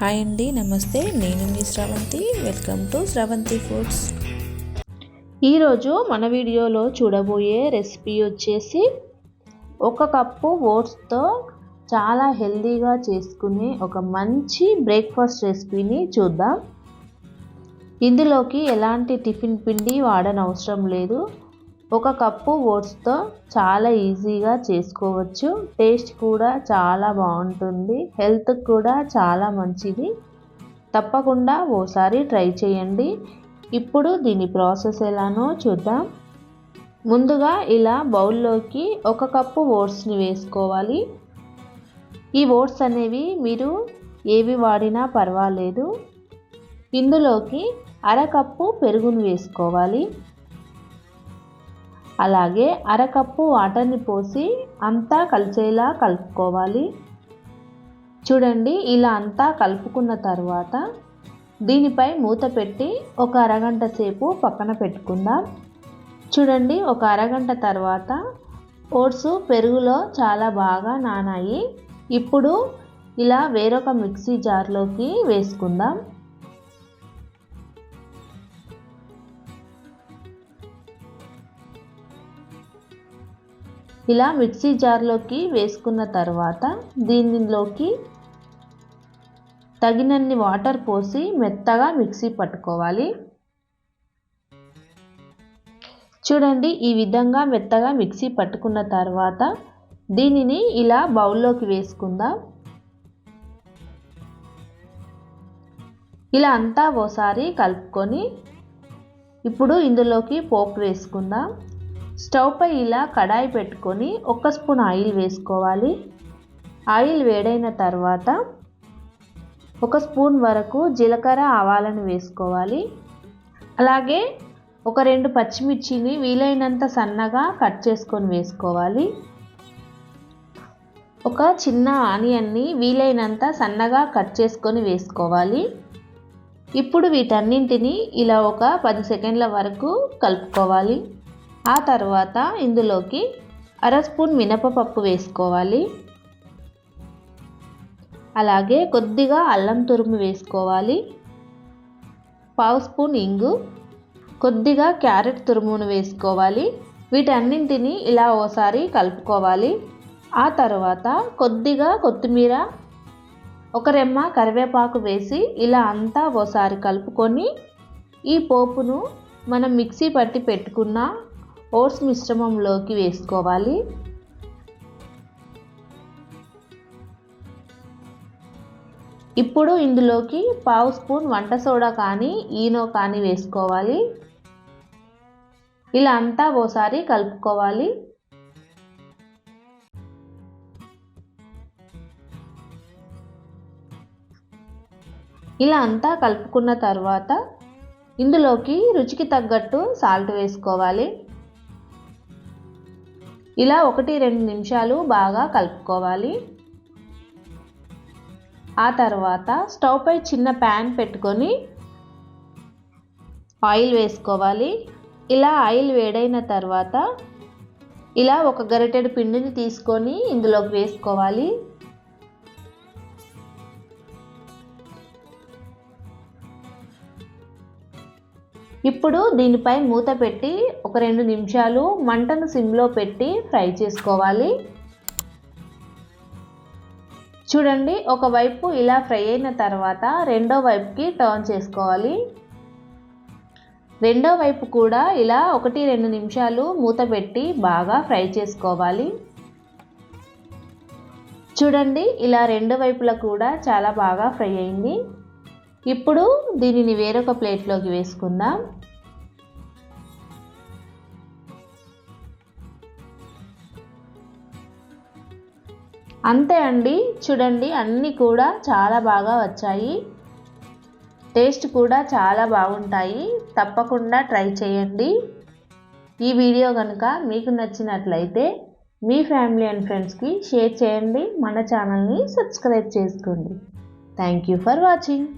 Hi అండి, నమస్తే. నేను మీ Sravanthi. Welcome to Sravanthi foods. ఈరోజు మన వీడియోలో చూడబోయే రెసిపీ వచ్చేసి 1 కప్పు ఓట్స్తో చాలా హెల్తీగా చేసుకునే ఒక మంచి బ్రేక్ఫాస్ట్ రెసిపీని చూద్దాం. ఇందులోకి ఎలాంటి టిఫిన్ పిండి వాడనవసరం లేదు. 1 కప్పు ఓట్స్తో చాలా ఈజీగా చేసుకోవచ్చు. టేస్ట్ కూడా చాలా బాగుంటుంది. హెల్త్కి కూడా చాలా మంచిది. తప్పకుండా ఓసారి ట్రై చేయండి. ఇప్పుడు దీని ప్రాసెస్ ఎలానో చూద్దాం. ముందుగా ఇలా బౌల్లోకి 1 కప్పు ఓట్స్ని వేసుకోవాలి. ఈ ఓట్స్ అనేవి మీరు ఏవి వాడినా పర్వాలేదు. ఇందులోకి 1/2 కప్పు పెరుగును వేసుకోవాలి. అలాగే 1/2 కప్పు వాటర్ని పోసి అంతా కలిసేలా కలుపుకోవాలి. చూడండి, ఇలా అంతా కలుపుకున్న తర్వాత దీనిపై మూత పెట్టి ఒక అరగంట సేపు పక్కన పెట్టుకుందాం. చూడండి, ఒక అరగంట తర్వాత ఓట్స్ పెరుగులో చాలా బాగా నానాయి. ఇప్పుడు ఇలా వేరొక మిక్సీ జార్లోకి వేసుకుందాం. ఇలా మిక్సీ జార్లోకి వేసుకున్న తర్వాత దీనిలోకి తగినన్ని వాటర్ పోసి మెత్తగా మిక్సీ పట్టుకోవాలి. చూడండి, ఈ విధంగా మెత్తగా మిక్సీ పట్టుకున్న తర్వాత దీనిని ఇలా బౌల్లోకి వేసుకుందాం. ఇలా అంతా ఓసారి కలుపుకొని ఇప్పుడు ఇందులోకి పోపు వేసుకుందాం. స్టవ్ పై ఇలా కడాయి పెట్టుకొని 1 స్పూన్ ఆయిల్ వేసుకోవాలి. ఆయిల్ వేడైన తర్వాత 1 స్పూన్ వరకు జీలకర్ర ఆవాలను వేసుకోవాలి. అలాగే ఒక 2 పచ్చిమిర్చిని వీలైనంత సన్నగా కట్ చేసుకొని వేసుకోవాలి. ఒక చిన్న ఆనియన్ని వీలైనంత సన్నగా కట్ చేసుకొని వేసుకోవాలి. ఇప్పుడు వీటన్నింటినీ ఇలా ఒక 10 సెకండ్ల వరకు కలుపుకోవాలి. ఆ తర్వాత ఇందులోకి 1/2 స్పూన్ మినపప్పు వేసుకోవాలి. అలాగే కొద్దిగా అల్లం తురుము వేసుకోవాలి. 1/2 స్పూన్ ఇంగు, కొద్దిగా క్యారెట్ తురుమును వేసుకోవాలి. వీటన్నింటినీ ఇలా ఓసారి కలుపుకోవాలి. ఆ తర్వాత కొద్దిగా కొత్తిమీర, ఒక రెమ్మ కరివేపాకు వేసి ఇలా అంతా ఓసారి కలుపుకొని ఈ పోపును మనం మిక్సీ పట్టి పెట్టుకున్న ఓట్స్ మిశ్రమంలోకి వేసుకోవాలి. ఇప్పుడు ఇందులోకి 1/2 స్పూన్ వంట సోడా కానీ ఈనో కానీ వేసుకోవాలి. ఇలా అంతా ఓసారి కలుపుకోవాలి. ఇలా అంతా కలుపుకున్న తర్వాత ఇందులోకి రుచికి తగ్గట్టు సాల్ట్ వేసుకోవాలి. ఇలా 1-2 నిమిషాలు బాగా కలుపుకోవాలి. ఆ తర్వాత స్టవ్ పై చిన్న ప్యాన్ పెట్టుకొని ఆయిల్ వేసుకోవాలి. ఇలా ఆయిల్ వేడైన తర్వాత ఇలా ఒక గరిటెడు పిండిని తీసుకొని ఇందులోకి వేసుకోవాలి. ఇప్పుడు దీనిపై మూత పెట్టి ఒక 2 నిమిషాలు మంటను సిమ్లో పెట్టి ఫ్రై చేసుకోవాలి. చూడండి, ఒకవైపు ఇలా ఫ్రై అయిన తర్వాత రెండో వైపుకి టర్న్ చేసుకోవాలి. రెండో వైపు కూడా ఇలా 1-2 నిమిషాలు మూత పెట్టి బాగా ఫ్రై చేసుకోవాలి. చూడండి, ఇలా రెండు వైపులా కూడా చాలా బాగా ఫ్రై అయింది. ఇప్పుడు దీనిని వేరొక ప్లేట్లోకి వేసుకుందాం. అంతే అండి, చూడండి అన్నీ కూడా చాలా బాగా వచ్చాయి. టేస్ట్ కూడా చాలా బాగుంటాయి. తప్పకుండా ట్రై చేయండి. ఈ వీడియో కనుక మీకు నచ్చినట్లయితే మీ ఫ్యామిలీ అండ్ ఫ్రెండ్స్కి షేర్ చేయండి. మన ఛానల్ని సబ్స్క్రైబ్ చేసుకోండి. Thank you for watching.